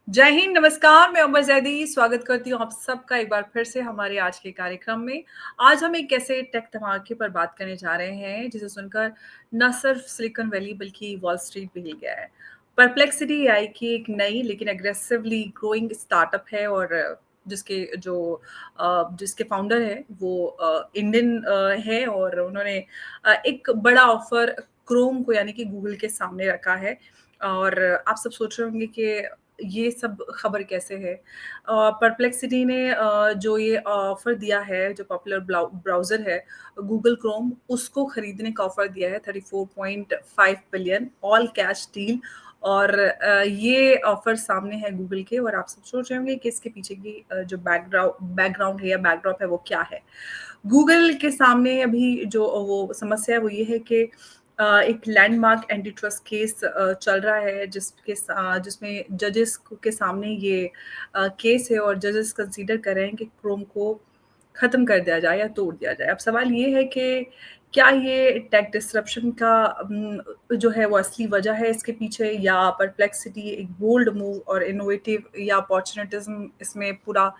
जय हिंद, नमस्कार। मैं उमर जैदी स्वागत करती हूँ आप सबका एक बार फिर से हमारे आज के कार्यक्रम में। आज हम एक ऐसे टेक धमाके पर बात करने जा रहे हैं जिसे सुनकर न सिर्फ सिलिकॉन वैली बल्कि वॉल स्ट्रीट भी हिल गया है। परप्लेक्सिटी एआई की एक नई लेकिन एग्रेसिवली ग्रोइंग स्टार्टअप है और जिसके फाउंडर है वो इंडियन है और उन्होंने एक बड़ा ऑफर क्रोम को यानी कि गूगल के सामने रखा है। और आप सब सोच रहे होंगे कि ये सब खबर कैसे है? परप्लेक्सिटी ने जो ये ऑफ़र दिया है, जो पॉपुलर ब्राउज़र है गूगल क्रोम, उसको खरीदने का ऑफ़र दिया है 34.5 बिलियन ऑल कैश डील। और ये ऑफ़र सामने है गूगल के और आप सब सोच रहे होंगे कि इसके पीछे की जो बैकग्राउंड है या बैकड्रॉप है वो क्या है? गूगल के सामने अभी जो वो समस्या है वो ये है कि एक लैंडमार्क एंटी ट्रस्ट केस चल रहा है जिसमें जजेस के सामने ये केस है और जजेस कंसीडर कर रहे हैं कि क्रोम को खत्म कर दिया जाए या तोड़ दिया जाए। अब सवाल ये है कि क्या ये टेक डिसरप्शन का जो है वो असली वजह है इसके पीछे, या परप्लेक्सिटी एक बोल्ड मूव और इनोवेटिव या अपॉर्चुनिटिज्म इसमें पूरा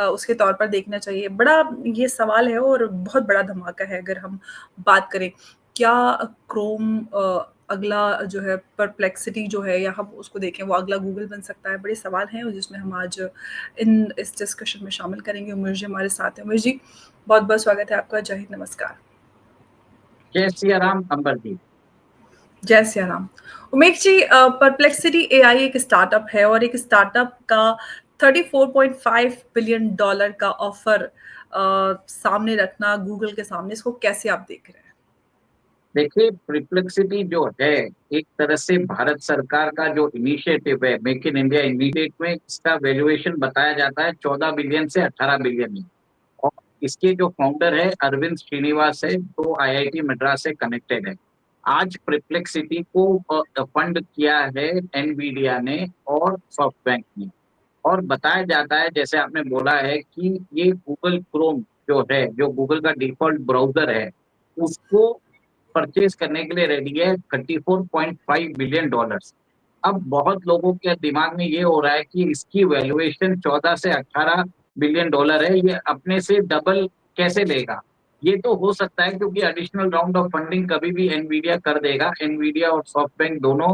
उसके तौर पर देखना चाहिए? बड़ा ये सवाल है और बहुत बड़ा धमाका है अगर हम बात करें। क्या क्रोम अगला जो है परप्लेक्सिटी जो है या हम उसको देखें वो अगला गूगल बन सकता है? बड़े सवाल हैं और जिसमें हम आज इस डिस्कशन में शामिल करेंगे। उमेश जी हमारे साथ हैं। उमेश जी, बहुत-बहुत स्वागत है आपका। जय हिंद, नमस्कार। जय सिया राम अंबर जी। जय सिया राम। उमेश जी, परप्लेक्सिटी एआई एक स्टार्टअप है और एक स्टार्टअप का 34.5 बिलियन डॉलर का ऑफर सामने रखना गूगल के सामने, इसको कैसे आप देख रहे हैं? देखिए, परप्लेक्सिटी जो है एक तरह से भारत सरकार का जो इनिशिएटिव है मेक इन इंडिया इनिशिएटिव में इसका वैल्यूएशन बताया जाता है 14 बिलियन से 18 बिलियन में। और इसके जो फाउंडर है अरविंद श्रीनिवास है, तो आईआईटी मद्रास से कनेक्टेड है। आज परप्लेक्सिटी को फंड किया है एनवीडिया ने और सॉफ्टबैंक ने। और बताया जाता है, जैसे आपने बोला है, कि ये गूगल क्रोम जो है, जो गूगल का डिफॉल्ट ब्राउजर है, उसको परचेज करने के लिए रेडी है 34.5 बिलियन डॉलर्स। अब बहुत लोगों के दिमाग में ये हो रहा है कि इसकी वैल्यूएशन 14 से 18 बिलियन डॉलर है, ये अपने से डबल कैसे लेगा? ये तो हो सकता है क्योंकि एडिशनल राउंड ऑफ फंडिंग कभी भी एनवीडिया कर देगा। एनवीडिया और सॉफ्टबैंक दोनों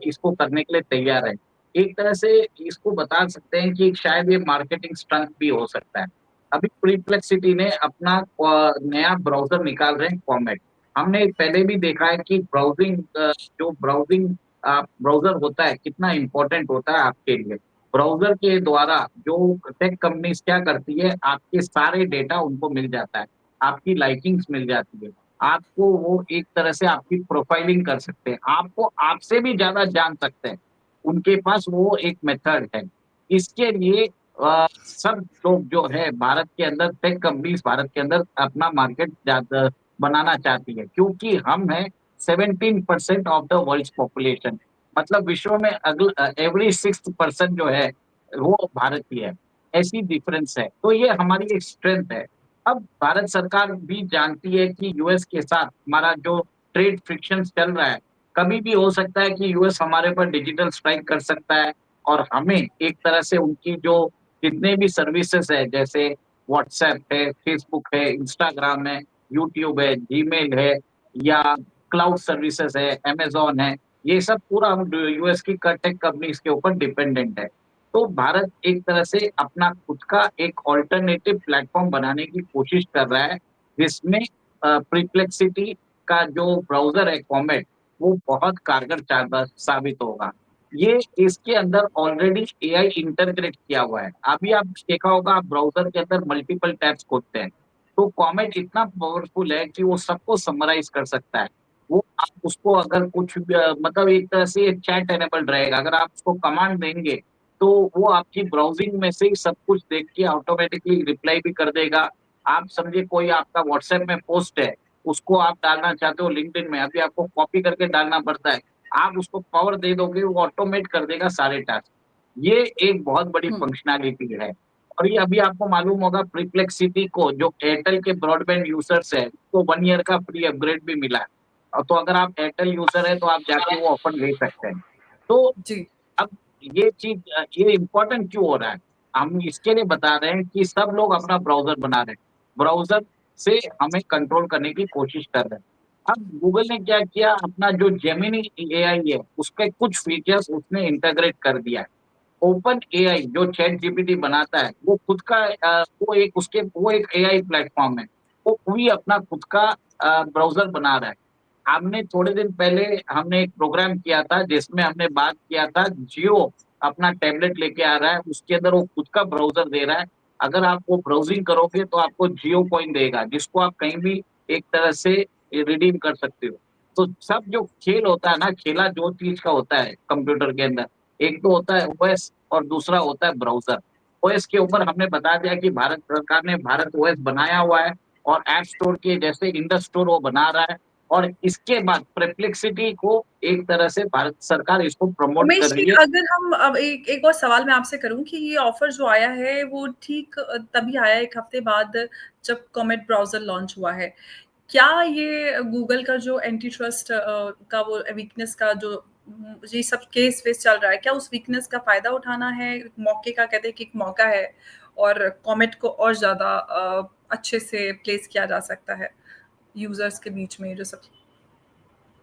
इसको करने के लिए तैयार है। एक तरह से इसको बता सकते हैं कि शायद ये मार्केटिंग स्टंट भी हो सकता है। अभी परप्लेक्सिटी ने अपना नया ब्राउजर निकाल रहे हैं कॉमेट। हमने पहले भी देखा है कि जो ब्राउजिंग ब्राउजर होता है कितना इंपॉर्टेंट होता है आपके लिए। ब्राउजर के द्वारा जो टेक कंपनीज क्या करती है, आपके सारे डेटा उनको मिल जाता है, आपकी लाइकिंग्स मिल जाती है, आपको वो एक तरह से आपकी प्रोफाइलिंग कर सकते हैं, आपको आपसे भी ज्यादा जान सकते हैं। उनके पास वो एक मेथड है। इसके लिए सब लोग जो है भारत के अंदर, टेक कंपनीज भारत के अंदर अपना मार्केट ज्यादा बनाना चाहती है, क्योंकि हम है 17% ऑफ द वर्ल्ड पॉपुलेशन। मतलब विश्व में एवरी 6th पर्सन जो है वो भारतीय है। ऐसी डिफरेंस है, तो ये हमारी एक स्ट्रेंथ है। अब भारत सरकार भी जानती है कि यूएस के साथ हमारा जो ट्रेड फ्रिक्शन चल रहा है, कभी भी हो सकता है कि यूएस हमारे पर डिजिटल स्ट्राइक कर सकता है। और हमें एक तरह से उनकी जो जितने भी सर्विसेज है, जैसे व्हाट्सएप है, फेसबुक है, इंस्टाग्राम है, यूट्यूब है, जीमेल है, या क्लाउड सर्विसेज है, अमेज़न है, ये सब पूरा हम यूएस की टेक कंपनीज के ऊपर डिपेंडेंट है। तो भारत एक तरह से अपना खुद का एक ऑल्टरनेटिव प्लेटफॉर्म बनाने की कोशिश कर रहा है, जिसमें परप्लेक्सिटी का जो ब्राउजर है कॉमेट, वो बहुत कारगर साबित होगा। ये इसके अंदर ऑलरेडी एआई इंटरग्रेट किया हुआ है। अभी आप देखा होगा, आप ब्राउजर के अंदर मल्टीपल टैब्स खोलते हैं, तो कॉमेट इतना पावरफुल है कि वो सबको समराइज कर सकता है। वो आप उसको अगर कुछ मतलब एक तरह से चैट एनेबल्ड रहेगा, अगर आप उसको कमांड देंगे तो वो आपकी ब्राउजिंग में से ही सब कुछ देख के ऑटोमेटिकली रिप्लाई भी कर देगा। आप समझिए कोई आपका व्हाट्सएप में पोस्ट है, उसको आप डालना चाहते हो लिंक्डइन में, अभी आपको कॉपी करके डालना पड़ता है, आप उसको पावर दे दोगे, वो ऑटोमेट कर देगा सारे टास्क। ये एक बहुत बड़ी हुँ। फंक्शनैलिटी है। और ये अभी आपको मालूम होगा, परप्लेक्सिटी को जो एयरटेल के ब्रॉडबैंड यूजर्स है, उसको 1 ईयर का फ्री अपग्रेड भी मिला है। तो अगर आप एयरटेल यूजर है तो आप जाके वो ऑफर ले सकते हैं। तो जी। अब ये चीज ये इम्पोर्टेंट क्यों हो रहा है? हम इसके लिए बता रहे हैं कि सब लोग अपना ब्राउजर बना रहे हैं, ब्राउजर से हमें कंट्रोल करने की कोशिश कर रहे हैं। अब गूगल ने क्या किया, अपना जो जेमिनी एआई है उसके कुछ फीचर्स उसने इंटीग्रेट कर दिया है। ओपन एआई जो चैट जीपीटी बनाता है वो खुद का वो एक एआई प्लेटफॉर्म है। वो भी अपना खुद का ब्राउजर बना रहा है। हमने थोड़े दिन पहले हमने एक प्रोग्राम किया था जिसमें हमने बात किया था, जियो अपना टैबलेट लेके आ रहा है, उसके अंदर वो खुद का ब्राउजर दे रहा है। अगर आप वो ब्राउजिंग करोगे तो आपको जियो कॉइन देगा, जिसको आप कहीं भी एक तरह से रिडीम कर सकते हो। तो सब जो खेल होता है ना, खेला दो चीज का होता है कंप्यूटर के अंदर। एक तो होता है ओएस और दूसरा होता है ब्राउजर। ओएस के ऊपर हमने बता दिया कि भारत सरकार ने भारत ओएस बनाया हुआ है, और ऐप स्टोर के जैसे इंडस स्टोर वो बना रहा है। और इसके बाद परप्लेक्सिटी को एक तरह से भारत सरकार इसको प्रमोट कर उमेश जी, रही है। अगर हम अब एक एक और सवाल मैं आपसे करूँ कि ये ऑफ़र जो आया है, वो ठीक तभी आया 1 हफ़्ते बाद जब कॉमेट ब्राउज़र लॉन्च हुआ है। क्या ये गूगल का जो एंटी ट्रस्ट का वो वीकनेस का जो ये सब केस-वेस चल रहा है, क्या उस वीकनेस का फ़ायदा उठाना है? मौके का कहते हैं कि एक मौका है और कॉमेट को और ज़्यादा अच्छे से प्लेस किया जा सकता है, यूज़र्स के बीच में जो सब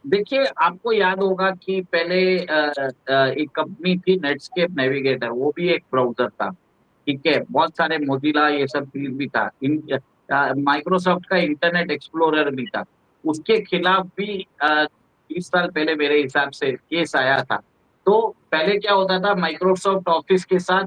देखिए, आपको याद होगा कि पहले एक कंपनी थी नेटस्केप नेविगेटर, वो भी एक ब्राउज़र था, ठीक है? बहुत सारे मोज़िला ये सब चीज़ भी था। माइक्रोसॉफ्ट का इंटरनेट एक्सप्लोरर भी था। उसके खिलाफ भी 20 साल पहले मेरे हिसाब से केस आया था। तो पहले क्या होता था, माइक्रोसॉफ्ट ऑफ़िस के साथ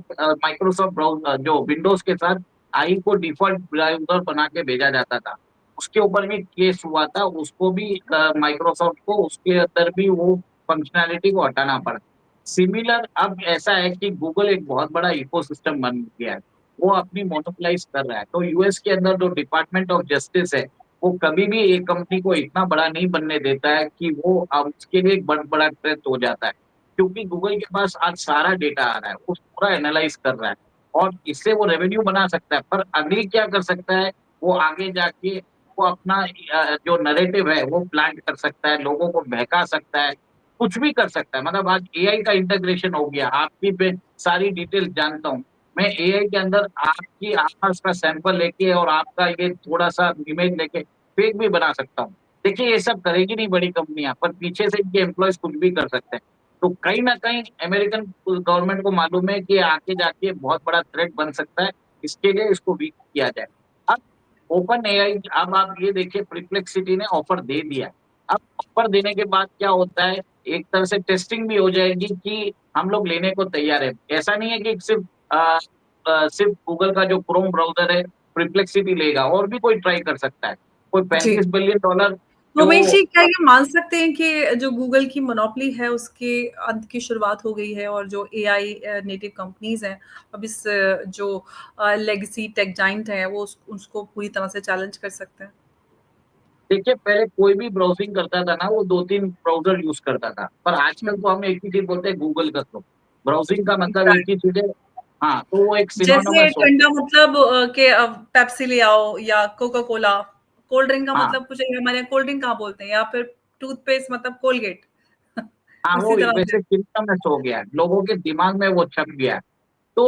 जो विंडोज़ के साथ आई को डिफ़ॉल्ट ब्राउज़र बना के भेजा जाता था। उसके ऊपर भी केस हुआ था, उसको भी माइक्रोसॉफ्ट को उसके अंदर भी वो फंक्शनैलिटी को हटाना पड़ा। सिमिलर अब ऐसा है कि गूगल एक बहुत बड़ा इकोसिस्टम बन गया है, वो अपनी मोनोपोलाइज़ कर रहा है। तो यूएस के अंदर जो डिपार्टमेंट ऑफ जस्टिस है, वो कभी भी एक कंपनी को इतना बड़ा नहीं बनने देता है कि वो उसके लिए एक बहुत बड़ा थ्रेट हो जाता है। क्योंकि गूगल के पास आज सारा डेटा आ रहा है, वो पूरा एनालाइज़ कर रहा है और इससे वो रेवेन्यू बना सकता है। पर अगली क्या कर सकता है, वो आगे जाके वो अपना जो नैरेटिव है वो प्लांट कर सकता है, लोगों को बहका सकता है, कुछ भी कर सकता है। मतलब आज एआई का इंटीग्रेशन हो गया, आपकी मैं सारी डिटेल्स जानता हूँ। मैं एआई के अंदर आपकी आवाज़ का सैंपल लेके और आपका ये थोड़ा-सा इमेज लेके फेक भी बना सकता हूँ। देखिए ये सब करेगी नहीं बड़ी कंपनियाँ, पर पीछे से इनके एम्प्लॉइज़ कुछ भी कर सकते हैं। तो कहीं न कहीं अमेरिकन गवर्नमेंट को मालूम है कि आगे जाके बहुत बड़ा थ्रेट बन सकता है, इसके लिए इसको वीक किया जाए। अब ओपन एआई, अब आप ये देखिए परप्लेक्सिटी ने ऑफर दे दिया है। अब ऑफर देने के बाद क्या होता है, एक तरह से टेस्टिंग भी हो जाएगी कि हम लोग लेने को तैयार हैं। ऐसा नहीं है कि सिर्फ गूगल का जो क्रोम ब्राउज़र है, परप्लेक्सिटी लेगा, और भी कोई ट्राई कर सकता है। कोई जी। 35 बिलियन डॉलर तो उमेश जो जी, क्या ये मान सकते हैं कि जो गूगल की मोनोपोली है, उसके अंत की शुरुआत हो गई है और जो एआई नेटिव कंपनीज़ हैं, अब इस जो लेगेसी टेक जायंट हैं, वो उसको पूरी तरह से चैलेंज कर सकते हैं? देखिए पहले कोई भी ब्राउज़िंग करता था ना, वो 2-3 ब्राउज़र यूज़ करता था। पर हुँ, आजकल तो हम एक ही चीज़ बोलते हैं, गूगल कर दो। ब्राउज़िंग का मतलब एक ही एग्ज़ैक्ट चीज़ है। हाँ, तो वो एक जैसे सिनोनिमस हो ठंडा गया। मतलब कि पेप्सी ले आओ या कोका कोला, कोल्ड ड्रिंक का हाँ। मतलब कुछ हमारे यहाँ कोल्ड ड्रिंक कहाँ बोलते हैं या फिर टूथपेस्ट मतलब कोलगेट हाँ, उसी वो तरह से। वैसे सिम्पटम्स हो गया है, लोगों के दिमाग में वो छप गया है। तो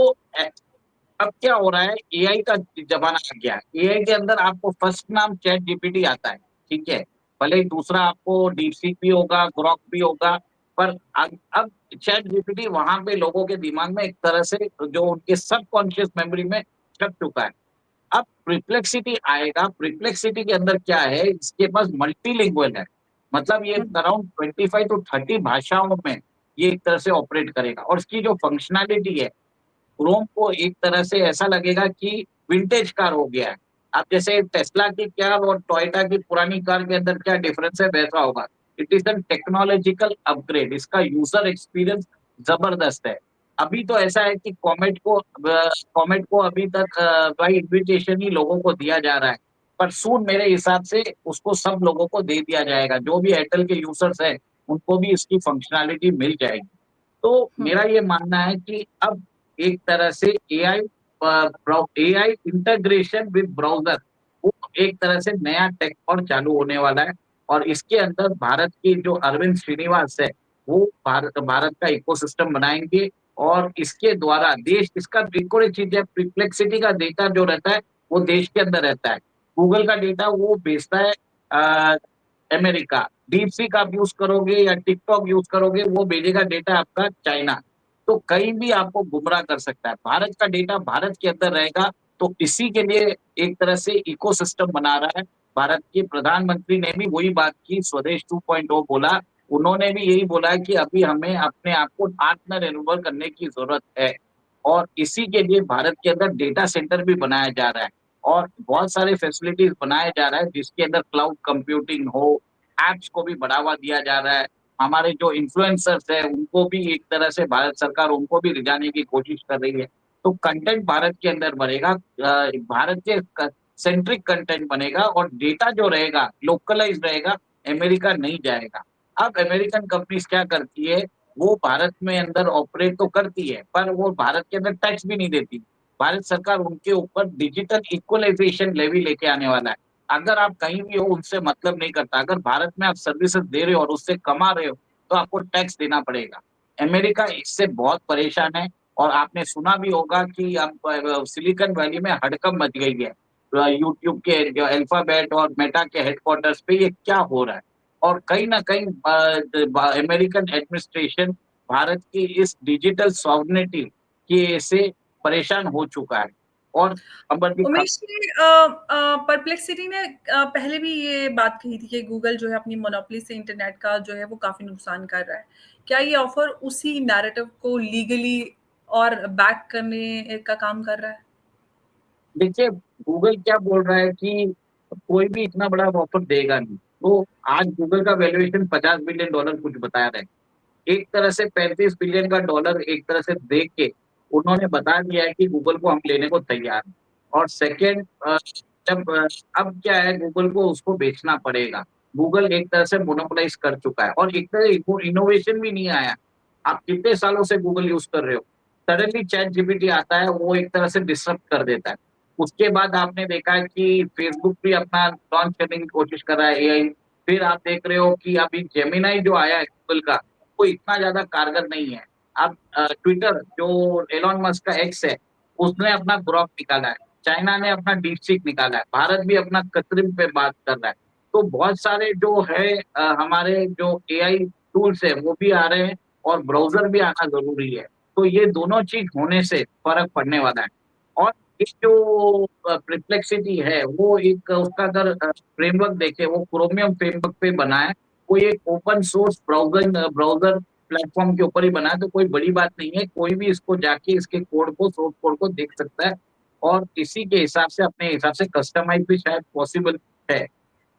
अब क्या हो रहा है, एआई का ज़माना आ गया है। एआई के अंदर आपको फर्स्ट नाम चैट जीपीटी आता है, ठीक है? भले ही दूसरा आपको डीपसीक भी होगा, ग्रॉक भी होगा, पर अब चैट जीपीटी वहाँ पे लोगों के दिमाग में एक तरह से जो उनके सबकॉन्शियस मेमोरी में छप चुका है। अब परप्लेक्सिटी आएगा, परप्लेक्सिटी के अंदर क्या है, इसके पास मल्टीलिंगुअल है। मतलब ये हुँ, अराउंड 25 टू 30 भाषाओं में ये एक तरह से ऑपरेट करेगा, और इसकी जो फंक्शनैलिटी है, क्रोम को एक तरह से ऐसा लगेगा कि विंटेज कार हो गया है। अब जैसे टेस्ला की कार और टोयोटा की पुरानी कार के अंदर क्या डिफरेंस है, वैसा होगा। It is an technological upgrade, इसका यूज़र एक्सपीरियंस ज़बरदस्त है। अभी तो ऐसा है कि कॉमेट को अभी तक बाय इन्विटेशन ही लोगों को दिया जा रहा है। पर सून मेरे हिसाब से उसको सब लोगों को दे दिया जाएगा। जो भी एयरटेल के यूज़र्स हैं, उनको भी इसकी फंक्शनैलिटी मिल जाएगी। तो हुँ, मेरा ये मानना है कि अब एक तरह से एआई इंटीग्रेशन विद ब्राउज़र, वो एक तरह से नया टेक और चालू होने वाला है, और इसके अंदर भारत की जो अरविंद श्रीनिवास है, वो भारत भारत का इकोसिस्टम बनाएँगे, और इसके द्वारा देश इसका एक और एक चीज है, प्रिप्लेक्सिटी का डेटा जो रहता है वो देश के अंदर रहता है। गूगल का डेटा वो भेजता है अमेरिका। डीपसीक आप यूज करोगे या टिकटॉक यूज करोगे, वो भेजेगा डेटा आपका चाइना। तो कहीं भी आपको गुमराह कर सकता है। भारत का डेटा भारत के अंदर रहेगा, तो इसी के लिए एक तरह से इकोसिस्टम बना रहा है। भारत के प्रधानमंत्री ने भी वही बात की, स्वदेश 2.0 बोला। उन्होंने भी यही बोला है कि अभी हमें अपने आप को आत्मनिर्भर करने की जरूरत है, और इसी के लिए भारत के अंदर डेटा सेंटर भी बनाया जा रहा है और बहुत सारे फैसिलिटीज बनाया जा रहा है, जिसके अंदर क्लाउड कंप्यूटिंग हो, एप्स को भी बढ़ावा दिया जा रहा है। हमारे जो इन्फ्लुएंसर्स है उनको भी एक तरह से भारत सरकार उनको भी रिझाने की कोशिश कर रही है। तो कंटेंट भारत के अंदर बनेगा, भारत के सेंट्रिक कंटेंट बनेगा, और डेटा जो रहेगा लोकलाइज रहेगा, अमेरिका नहीं जाएगा। अब अमेरिकन कंपनीज क्या करती है, वो भारत में अंदर ऑपरेट तो करती है, पर वो भारत के अंदर टैक्स भी नहीं देती। भारत सरकार उनके ऊपर डिजिटल इक्वलाइजेशन लेवी लेके आने वाला है। अगर आप कहीं भी हो उनसे मतलब नहीं करता, अगर भारत में आप सर्विसेज दे रहे हो और उससे कमा रहे हो तो आपको टैक्स देना पड़ेगा। अमेरिका इससे बहुत परेशान है, और आपने सुना भी होगा कि अब सिलिकॉन वैली में हड़कंप मच गई है। यूट्यूब के जो अल्फाबेट और मेटा के हेडक्वार्टर्स पे ये क्या हो रहा है, और कहीं ना कहीं अमेरिकन एडमिनिस्ट्रेशन भारत की इस डिजिटल सॉवरेनिटी के से परेशान हो चुका है। और अमर जी उमेश जी, परप्लेक्सिटी ने पहले भी ये बात कही थी कि गूगल जो है अपनी मोनोपोली से इंटरनेट का जो है वो काफी नुकसान कर रहा है। क्या ये ऑफर उसी नैरेटिव को लीगली और बैक करने का काम कर रहा है? देखिए, गूगल क्या बोल रहा है कि कोई भी इतना बड़ा ऑफर देगा नहीं। तो आज गूगल का वैल्यूएशन $50 बिलियन कुछ बता रहे हैं। एक तरह से $35 बिलियन का डॉलर एक तरह से देख के उन्होंने बता दिया है कि गूगल को हम लेने को तैयार हैं। और सेकंड, जब अब क्या है, गूगल को उसको बेचना पड़ेगा। गूगल एक तरह से मोनोपोलाइज कर चुका है, और एक तरह इनोवेशन भी नहीं आया। आप कितने सालों से गूगल यूज कर रहे हो, सडनली चैट जीपीटी आता है, वो एक तरह से डिसरप्ट कर देता है। उसके बाद आपने देखा है कि फेसबुक भी अपना लॉन्च करने की कोशिश कर रहा है एआई। फिर आप देख रहे हो कि अभी जेमिनाई जो आया है गूगल का, वो इतना ज्यादा कारगर नहीं है। अब ट्विटर जो एलॉन मस्क का एक्स है, उसने अपना ग्रॉक निकाला है, चाइना ने अपना डीपसीक निकाला है, भारत भी अपना कृत्रिम पे बात कर रहा है। तो बहुत सारे जो है हमारे जो एआई टूल्स है वो भी आ रहे हैं, और ब्राउजर भी आना जरूरी है। तो ये दोनों चीज होने से फर्क पड़ने वाला है। और ये जो परप्लेक्सिटी है वो एक उसका अगर फ्रेमवर्क देखे, वो क्रोमियम फ्रेमवर्क पे बना है। कोई एक ओपन सोर्स ब्राउजर प्लेटफॉर्म के ऊपर ही बना है, तो कोई बड़ी बात नहीं है। कोई भी इसको जाके इसके कोड को सोर्स कोड को देख सकता है, और इसी के हिसाब से अपने हिसाब से कस्टमाइज भी शायद पॉसिबल है।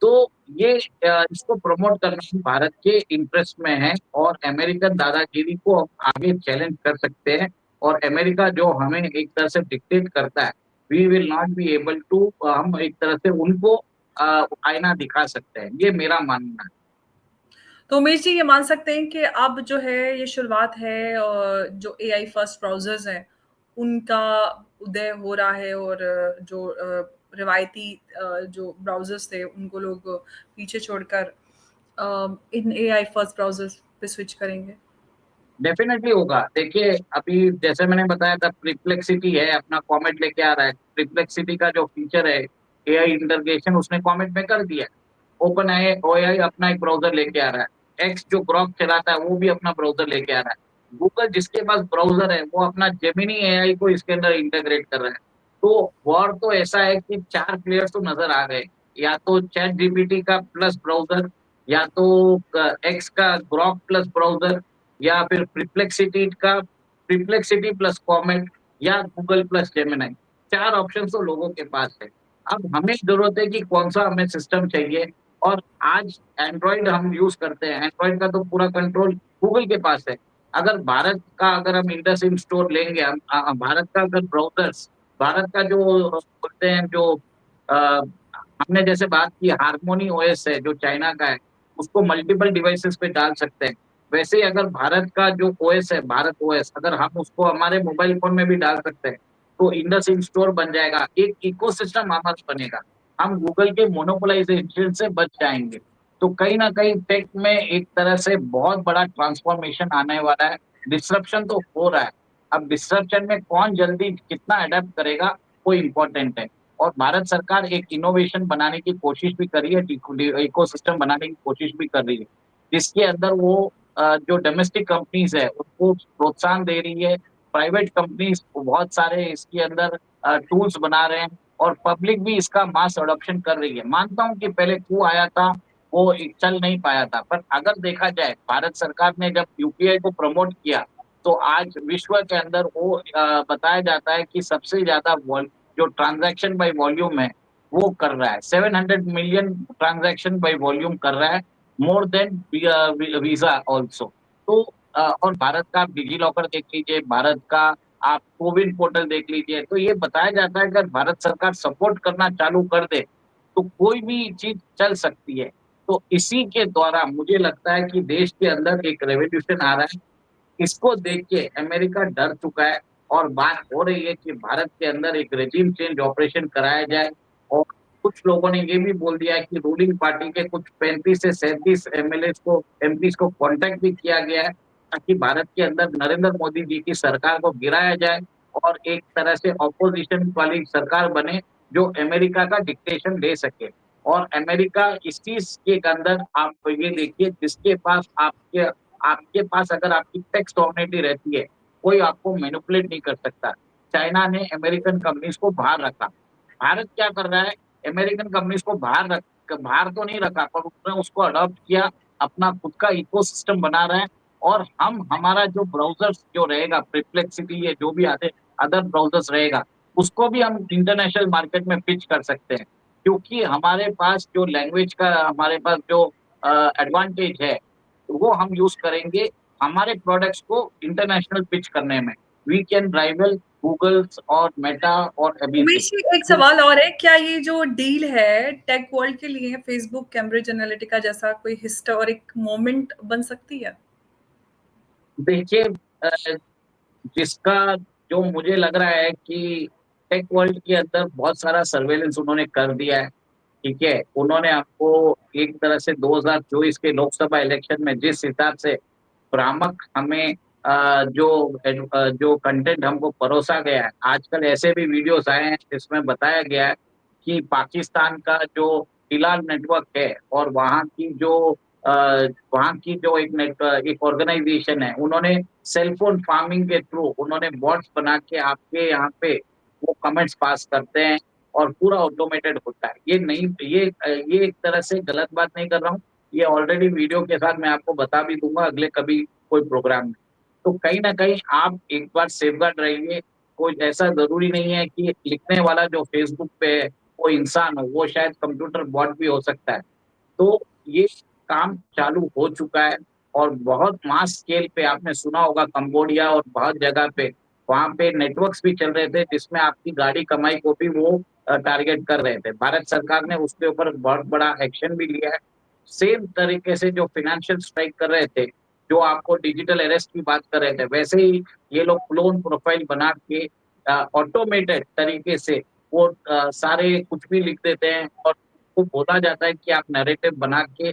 तो ये इसको प्रमोट करना भारत के इंटरेस्ट में है, और अमेरिकन दादागिरी को हम आगे चैलेंज कर सकते हैं। और अमेरिका जो हमें एक तरह से डिक्टेट करता है, we will not be able to, हम एक तरह से उनको आईना दिखा सकते हैं, ये मेरा मानना है। तो उमेश जी, ये मान सकते हैं कि अब जो है ये शुरुआत है, और जो एआई फर्स्ट ब्राउजर्स हैं उनका उदय हो रहा है, और जो रिवायती जो ब्राउजर्स थे उनको लोग पीछे छोड़कर इन एआई फर्स्ट ब्राउजर्स पे स्विच करेंगे। डेफिनेटली होगा। देखिए, अभी जैसे मैंने बताया था, प्रिप्लेक्सिटी है अपना कॉमेट लेके आ रहा है। प्रिप्लेक्सिटी का जो फीचर है एआई इंटरग्रेशन, उसने कॉमेट में कर दिया। ओपन आई ओएआई अपना एक ब्राउजर लेके आ रहा है। एक्स जो ग्रॉक चलाता है वो भी अपना ब्राउजर लेके आ रहा है। गूगल जिसके पास ब्राउजर है वो अपना जेमिनी एआई को इसके अंदर इंटीग्रेट कर रहा है। तो वॉर तो ऐसा है कि चार प्लेयर्स तो नजर आ गए, या तो चैट जीपीटी का प्लस ब्राउजर, या तो एक्स का ग्रॉक प्लस ब्राउजर, या फिर प्रिप्लेक्सिटी प्लस कॉमेट, या गूगल प्लस जेमिनाई। चार ऑप्शन तो लोगों के पास है। अब हमें जरूरत है कि कौन सा हमें सिस्टम चाहिए। और आज एंड्रॉइड हम यूज करते हैं, एंड्रॉइड का तो पूरा कंट्रोल गूगल के पास है। अगर भारत का अगर हम इंडस इन स्टोर लेंगे, हम भारत का अगर ब्राउजर्स, भारत का जो बोलते हैं जो अ, हमने जैसे बात की हारमोनी ओएस है जो चाइना का है, उसको मल्टीपल डिवाइसेस पे डाल सकते हैं। वैसे ही अगर भारत का जो ओएस है, भारत ओएस, अगर हम उसको हमारे मोबाइल फोन में भी डाल सकते हैं, तो इंडस इन स्टोर बन जाएगा, एक इकोसिस्टम हमारा बनेगा। हम गूगल के मोनोपोलाइजेशन से बच जाएंगे। तो कहीं ना कहीं टेक में एक तरह से बहुत बड़ा ट्रांसफॉर्मेशन आने वाला है। डिसरप्शन तो हो रहा है, अब डिस्ट्रप्शन में कौन जल्दी कितना अडेप्ट करेगा वो इम्पोर्टेंट है। और भारत सरकार एक इनोवेशन बनाने की कोशिश भी कर रही है, इकोसिस्टम बनाने की कोशिश भी कर रही है, जिसके अंदर वो जो डोमेस्टिक कंपनीज है उनको प्रोत्साहन दे रही है। प्राइवेट कंपनीज बहुत सारे इसके अंदर टूल्स बना रहे हैं, और पब्लिक भी इसका मास अडॉप्शन कर रही है। मानता हूं कि पहले कू आया था, वो चल नहीं पाया था, पर अगर देखा जाए भारत सरकार ने जब यूपीआई को प्रमोट किया, तो आज विश्व के अंदर वो बताया जाता है कि सबसे ज्यादा जो ट्रांजैक्शन बाय वॉल्यूम है वो कर रहा है। 700 मिलियन ट्रांजैक्शन बाय वॉल्यूम कर रहा है, मोर देन वीजा ऑल्सो। तो और भारत का आप डिजी लॉकर देख लीजिए, भारत का आप कोविन पोर्टल देख लीजिए, तो ये बताया जाता है कि अगर भारत सरकार सपोर्ट करना चालू कर दे तो कोई भी चीज चल सकती है। तो इसी के द्वारा मुझे लगता है कि देश के अंदर एक रेवोल्यूशन आ रहा है। इसको देख के अमेरिका डर चुका है, और बात हो रही है कि भारत के अंदर एक रेजिम चेंज ऑपरेशन कराया जाए। और कुछ लोगों ने ये भी बोल दिया है कि रूलिंग पार्टी के कुछ 35 से 37 एमएलए को एमपी को कांटेक्ट भी किया गया है, ताकि भारत के अंदर नरेंद्र मोदी जी की सरकार को गिराया जाए और एक तरह से ऑपोजिशन वाली सरकार बने, जो अमेरिका का डिक्टेशन ले सके। और अमेरिका इस चीज के अंदर आप ये देखिए, जिसके पास आपके आपके पास अगर आपकी टैक्स सॉवरेनिटी रहती है, कोई आपको मैनिपुलेट नहीं कर सकता। चाइना ने अमेरिकन कंपनीज को बाहर रखा। भारत क्या कर रहा है, अमेरिकन कंपनीज को बाहर तो नहीं रखा, पर उसने उसको अडॉप्ट किया, अपना खुद का इकोसिस्टम बना रहा है। और हम हमारा जो ब्राउजर्स जो रहेगा, परप्लेक्सिटी या जो भी आते अदर ब्राउजर्स रहेगा, उसको भी हम इंटरनेशनल मार्केट में पिच कर सकते हैं, क्योंकि हमारे पास जो लैंग्वेज का हमारे पास जो एडवांटेज है वो हम यूज करेंगे हमारे प्रोडक्ट्स को इंटरनेशनल पिच करने में। वी कैन राइवल गूगल और मेटा और एबीसी। उमेश जी, एक सवाल और है, क्या ये जो डील है टेक वर्ल्ड के लिए फेसबुक कैम्ब्रिज एनालिटिका जैसा कोई हिस्टोरिक मोमेंट बन सकती है? देखिए, जिसका जो मुझे लग रहा है कि टेक वर्ल्ड के अंदर बहुत सारा सर्वेलेंस उन्होंने कर दिया है। ठीक है, उन्होंने आपको एक तरह से 2024 के लोकसभा इलेक्शन में जिस हिसाब से भ्रामक हमें जो कंटेंट हमको परोसा गया है, आजकल ऐसे भी वीडियोस आए हैं जिसमें बताया गया है कि पाकिस्तान का जो हिलाल नेटवर्क है और अ, वहाँ की जो एक ऑर्गेनाइजेशन है, उन्होंने सेलफोन फार्मिंग के थ्रू उन्होंने बॉट्स बना के आपके यहाँ पे वो कमेंट्स पास करते हैं, और पूरा ऑटोमेटेड होता है। ये नहीं, ये एक तरह से गलत बात नहीं कर रहा हूँ, ये ऑलरेडी वीडियो के साथ मैं आपको बता भी दूंगा अगले कभी कोई प्रोग्राम में। तो कहीं ना कहीं आप एक बार सेफगार्ड रहिए। कोई ऐसा जरूरी नहीं है कि लिखने वाला जो फेसबुक पे है वो इंसान हो, वो शायद कंप्यूटर बॉट भी हो सकता है। तो ये काम चालू हो चुका है, और बहुत मास स्केल पे आपने सुना होगा कंबोडिया और बहुत जगह पे वहां पे नेटवर्क्स भी चल रहे थे, जिसमें आपकी गाड़ी कमाई को भी वो टारगेट कर रहे थे। भारत सरकार ने उसके ऊपर बहुत बड़ा एक्शन भी लिया है। सेम तरीके से जो फाइनेंशियल स्ट्राइक कर रहे थे, जो आपको डिजिटल अरेस्ट की बात कर रहे थे, वैसे ही ये लोग क्लोन प्रोफाइल बना के ऑटोमेटेड तरीके से वो सारे कुछ भी लिख देते हैं, और को बोला जाता है कि आप नैरेटिव बना के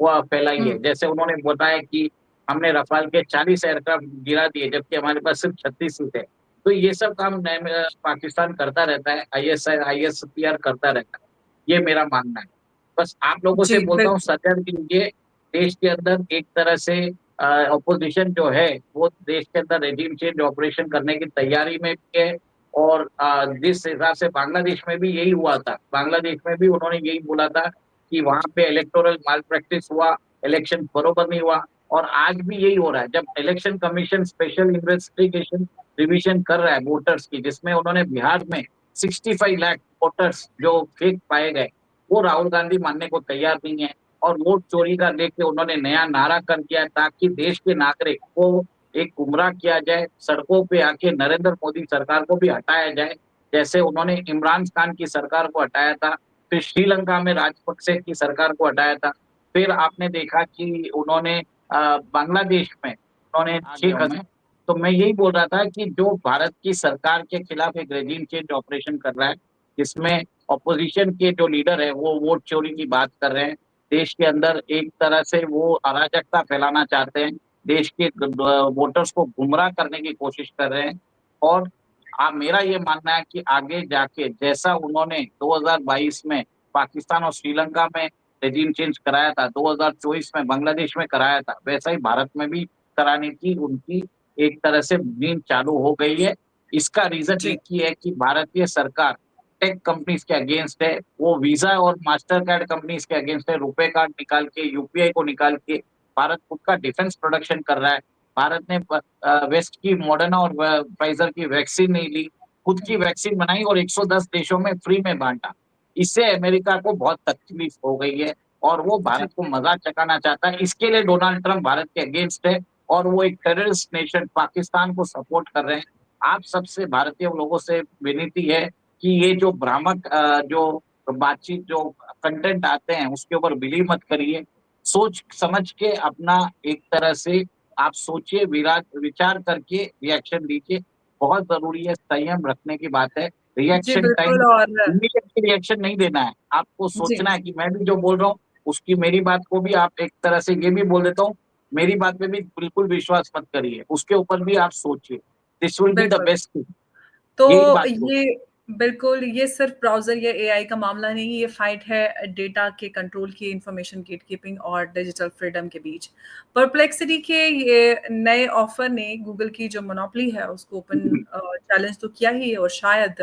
वो फैलाइए। हम्म। जैसे उन्होंने बताया कि हमने रफाल के 40 एयरक्राफ्ट गिरा दिए, जबकि हमारे पास सिर्फ 36 ही थे। तो ये सब काम पाकिस्तान करता रहता है, आईएसपीआर करता रहता है, ये मेरा मानना है। बस आप लोगों से जी बोलता हूँ, बिल्कुल। सतर्क कीजिए। देश के अंदर एक तरह से ऑपोजिशन जो है वो देश के अंदर रेजिम चेंज ऑपरेशन करने की तैयारी में भी है। और जिस हिसाब से बांग्लादेश में भी यही हुआ था, बांग्लादेश में भी उन्होंने यही बोला था कि वहां पे इलेक्टोरल माल प्रैक्टिस हुआ, इलेक्शन बरोबर नहीं हुआ। और आज भी यही हो रहा है, जब election commission special investigation revision कर रहा है वोटर्स की, जिसमें उन्होंने बिहार में 65 लाख वोटर्स जो फेक पाए गए, वो राहुल गांधी मानने को तैयार नहीं है। और वोट चोरी का लेके उन्होंने नया नारा कर दिया है, ताकि देश के नागरिक को एक गुमराह किया जाए, सड़कों पे आके नरेंद्र मोदी सरकार को भी हटाया जाए, जैसे उन्होंने इमरान खान की सरकार को हटाया था, फिर श्रीलंका में राजपक्षे की सरकार को हटाया था, फिर आपने देखा कि उन्होंने बांग्लादेश में उन्होंने शेख हसीना। तो मैं यही बोल रहा था कि जो भारत की सरकार के खिलाफ एक रेजिम चेंज ऑपरेशन कर रहा है, जिसमें ऑपोजिशन के जो लीडर है वो वोट चोरी की बात कर रहे हैं, देश के अंदर एक तरह से वो अराजकता फैलाना चाहते हैं, देश के वोटर्स को गुमराह करने की कोशिश कर रहे हैं। और मेरा ये मानना है कि आगे जाके जैसा उन्होंने 2022 में पाकिस्तान और श्रीलंका में रेजिम चेंज कराया था, 2024 में बांग्लादेश में कराया था, वैसा ही भारत में भी कराने की उनकी एक तरह से मुहिम चालू हो गई है। इसका रीजन जी, एक ही है कि भारतीय सरकार टेक कंपनीज के अगेंस्ट है। वो वीजा और मास्टर कार्ड कंपनीज के अगेंस्ट है। रुपए कार्ड निकाल के, यूपीआई को निकाल के भारत खुद का डिफेंस प्रोडक्शन कर रहा है। भारत ने वेस्ट की मॉडर्ना और फाइजर की वैक्सीन नहीं ली, खुद की वैक्सीन बनाई और 110 देशों में फ्री में बांटा। इससे अमेरिका को बहुत तकलीफ हो गई है और वो जी। भारत को मजाक चकाना चाहता है। इसके लिए डोनाल्ड ट्रंप भारत के अगेंस्ट है और वो एक टेररिस्ट नेशन पाकिस्तान को सपोर्ट कर रहे हैं। आप सबसे भारतीय लोगों से विनती है कि ये जो भ्रामक जो बातचीत, जो कंटेंट आते हैं उसके ऊपर बिलीव मत करिए। सोच समझ के अपना एक तरह से आप सोचिए, विचार करके रिएक्शन दीजिए। बहुत जरूरी है, संयम रखने की बात है। जी, रिएक्शन टाइम बिल्कुल। और इमीडिएटली रिएक्शन नहीं देना है, आपको जी, सोचना है कि मैं भी जो बोल रहा हूँ उसकी, मेरी बात को भी आप एक तरह से ये भी बोल देता हूँ, मेरी बात पे भी बिल्कुल विश्वास मत करिए, उसके ऊपर भी आप सोचिए। दिस विल बी द बिल्कुल। Best thing. यही तो बात को। ये बिल्कुल, ये सिर्फ़ ब्राउज़र या एआई का मामला नहीं, ये फ़ाइट है डेटा के कंट्रोल की, इन्फॉर्मेशन गेटकीपिंग और डिजिटल फ्रीडम के बीच। परप्लेक्सिटी के ये नए ऑफ़र ने गूगल की जो मोनोपोली है, उसको चैलेंज तो किया ही है और शायद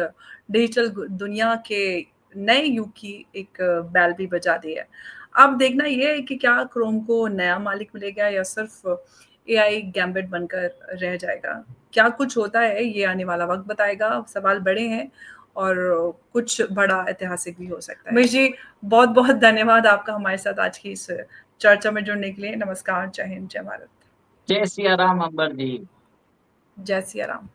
डिजिटल दुनिया के नए युग की एक बेल भी बजा दी है। अब देखना ये है कि क्या क्रोम को नया मालिक मिलेगा या सिर्फ़ एआई गैम्बिट बनकर रह जाएगा। क्या कुछ होता है ये आने वाला वक़्त बताएगा, सवाल बड़े हैं और कुछ बड़ा ऐतिहासिक भी हो सकता है। मनीष जी, बहुत-बहुत धन्यवाद आपका हमारे साथ आज की इस चर्चा में जुड़ने के लिए। नमस्कार, जय हिंद, जय भारत। जय सिया राम, अंबर जी। जय सिया राम।